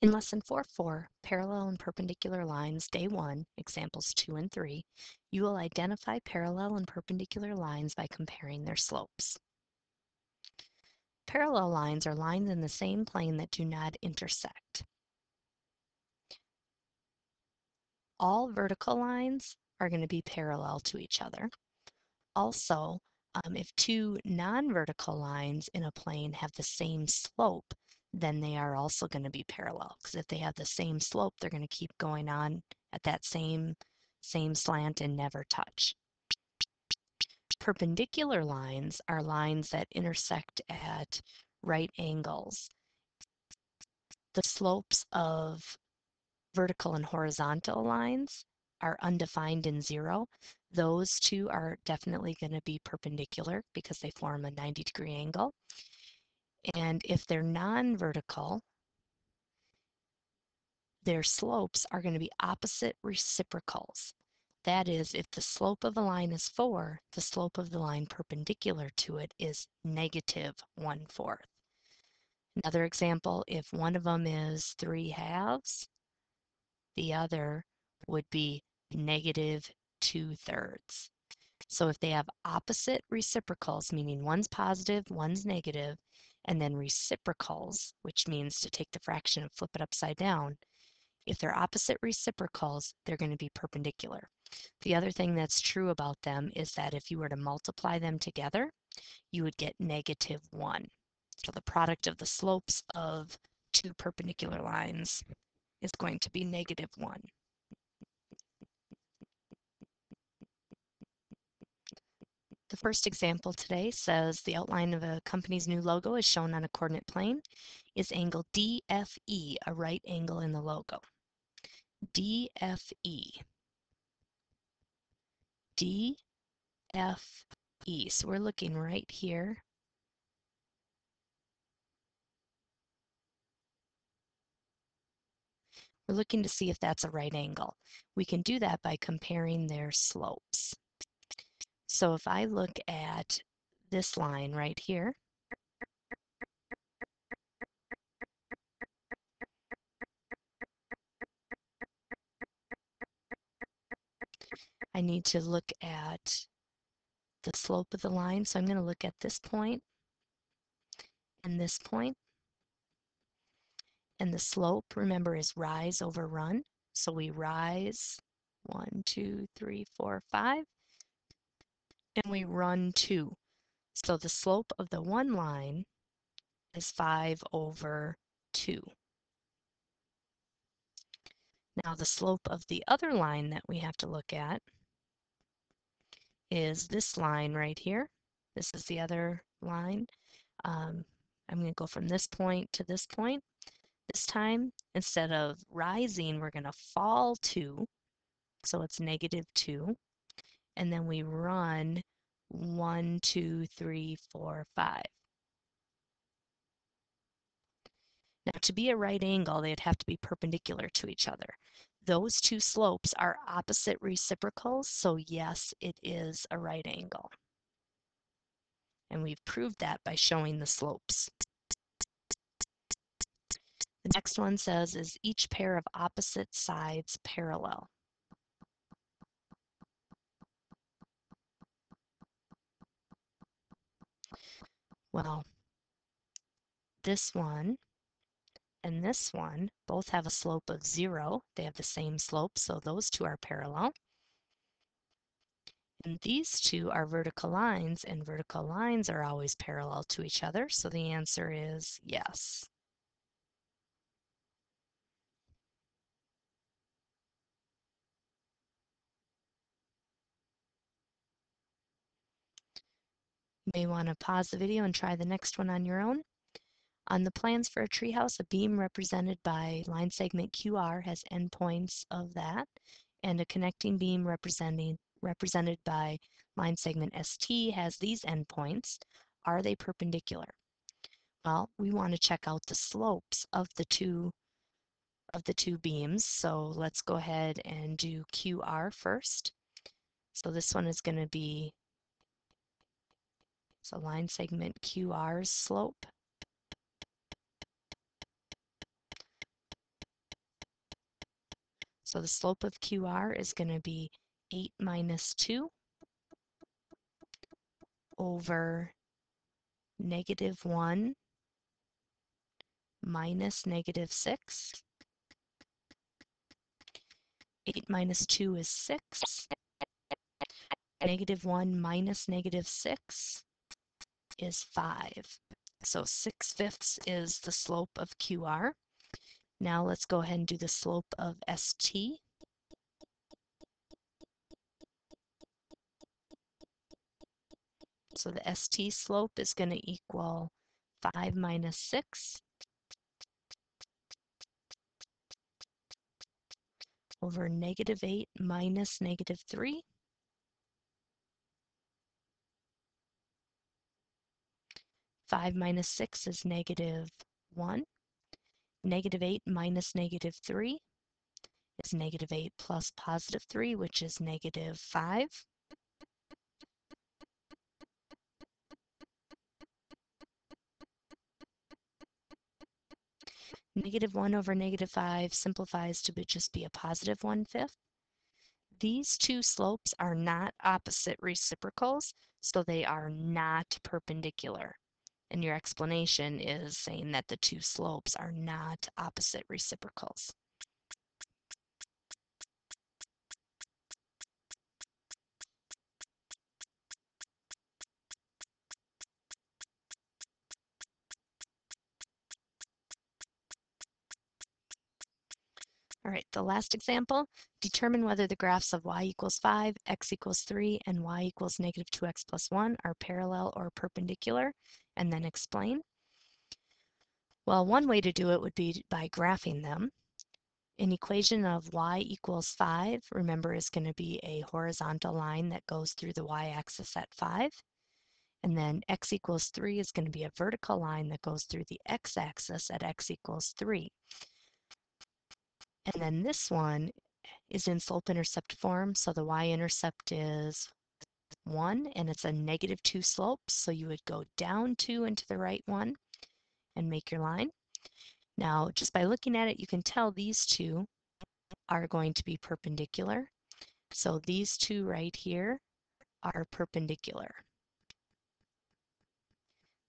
In Lesson 4.4, Parallel and Perpendicular Lines, Day 1, Examples 2 and 3, you will identify parallel and perpendicular lines by comparing their slopes. Parallel lines are lines in the same plane that do not intersect. All vertical lines are going to be parallel to each other. Also, if two non-vertical lines in a plane have the same slope, then they are also going to be parallel, because if they have the same slope, they're going to keep going on at that same slant and never touch. Perpendicular lines are lines that intersect at right angles. The slopes of vertical and horizontal lines are undefined in 0. Those two are definitely going to be perpendicular because they form a 90-degree angle. And if they're non-vertical, their slopes are going to be opposite reciprocals. That is, if the slope of a line is 4, the slope of the line perpendicular to it is negative 1/4. Another example, if one of them is 3/2, the other would be negative 2/3. So if they have opposite reciprocals, meaning one's positive, one's negative, and then reciprocals, which means to take the fraction and flip it upside down, if they're opposite reciprocals, they're going to be perpendicular. The other thing that's true about them is that if you were to multiply them together, you would get negative 1. So the product of the slopes of two perpendicular lines is going to be negative 1. The first example today says the outline of a company's new logo is shown on a coordinate plane. Is angle DFE a right angle in the logo? DFE. DFE. So we're looking right here. We're looking to see if that's a right angle. We can do that by comparing their slopes. So if I look at this line right here, I need to look at the slope of the line. So I'm going to look at this point and this point. And the slope, remember, is rise over run. So we rise 1, 2, 3, 4, 5, and we run 2. So the slope of the one line is 5/2. Now the slope of the other line that we have to look at is this line right here. This is the other line. I'm going to go from this point to this point. This time, instead of rising, we're going to fall 2. So it's negative 2. And then we run 1, 2, 3, 4, 5. Now, to be a right angle, they'd have to be perpendicular to each other. Those two slopes are opposite reciprocals, so yes, it is a right angle. And we've proved that by showing the slopes. The next one says, is each pair of opposite sides parallel? Well, this one and this one both have a slope of 0. They have the same slope, so those two are parallel. And these two are vertical lines, and vertical lines are always parallel to each other, so the answer is yes. You may want to pause the video and try the next one on your own. On the plans for a treehouse, a beam represented by line segment QR has endpoints of that, and a connecting beam represented by line segment ST has these endpoints. Are they perpendicular? Well, we want to check out the slopes of the two beams. So let's go ahead and do QR first. So this one is going to be so line segment QR's slope. So the slope of QR is going to be 8 minus 2 over -1 minus -6. 8 minus 2 is 6. -1 minus -6 is 5. So 6/5 is the slope of QR. Now let's go ahead and do the slope of ST. So the ST slope is going to equal 5 minus 6 over -8 minus -3. 5 minus 6 is -1. -8 minus -3 is -8 plus +3, which is -5. -1 over -5 simplifies to just be a positive 1/5. These two slopes are not opposite reciprocals, so they are not perpendicular. And your explanation is saying that the two slopes are not opposite reciprocals. All right, the last example, determine whether the graphs of y equals 5, x equals 3, and y equals -2x plus 1 are parallel or perpendicular, and then explain. Well, one way to do it would be by graphing them. An equation of y equals 5, remember, is going to be a horizontal line that goes through the y-axis at 5. And then x equals 3 is going to be a vertical line that goes through the x-axis at x equals 3. And then this one is in slope-intercept form, so the y-intercept is 1, and it's a -2 slope, so you would go down 2 into the right 1 and make your line. Now, just by looking at it, you can tell these two are going to be perpendicular. So these two right here are perpendicular.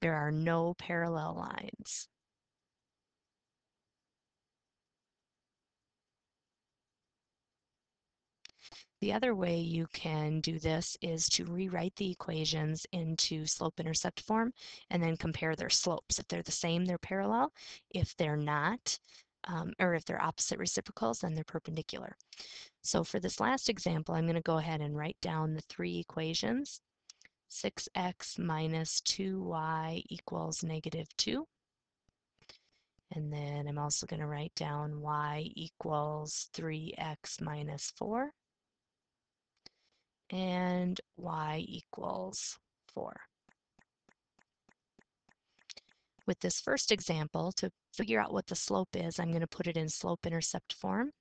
There are no parallel lines. The other way you can do this is to rewrite the equations into slope-intercept form and then compare their slopes. If they're the same, they're parallel. If they're not, or if they're opposite reciprocals, then they're perpendicular. So for this last example, I'm going to go ahead and write down the three equations. 6x minus 2y equals -2. And then I'm also going to write down y equals 3x minus 4 and y equals 4. With this first example, to figure out what the slope is, I'm going to put it in slope-intercept form.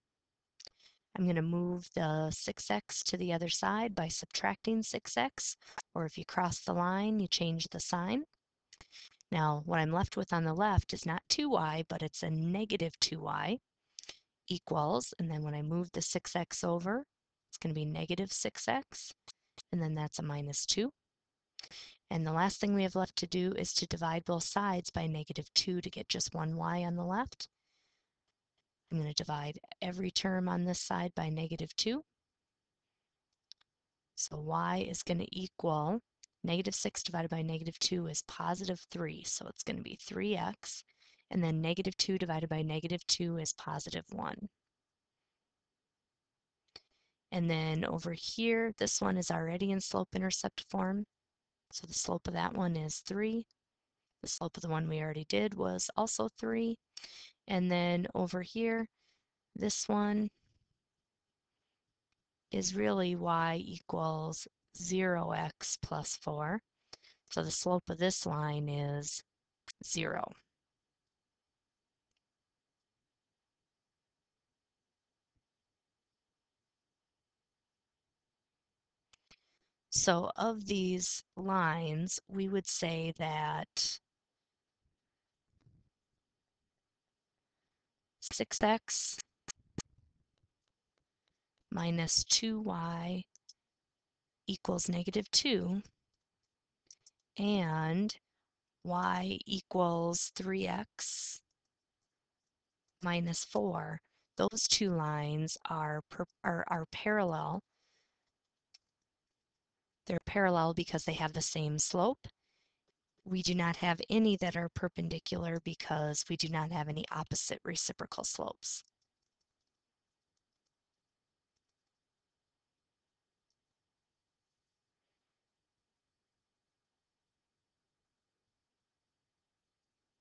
I'm going to move the 6x to the other side by subtracting 6x, or if you cross the line, you change the sign. Now, what I'm left with on the left is not 2y, but it's a -2y equals, and then when I move the 6x over, it's going to be -6x, and then that's a -2. And the last thing we have left to do is to divide both sides by -2 to get just one y on the left. I'm going to divide every term on this side by -2. So y is going to equal -6 divided by -2 is +3. So it's going to be 3x. And then -2 divided by -2 is +1. And then over here, this one is already in slope-intercept form. So the slope of that one is 3. The slope of the one we already did was also 3. And then over here, this one is really y equals 0x plus 4. So the slope of this line is 0. So of these lines, we would say that 6x minus 2y equals negative 2, and y equals 3x minus 4, those two lines are parallel. They're parallel because they have the same slope. We do not have any that are perpendicular because we do not have any opposite reciprocal slopes.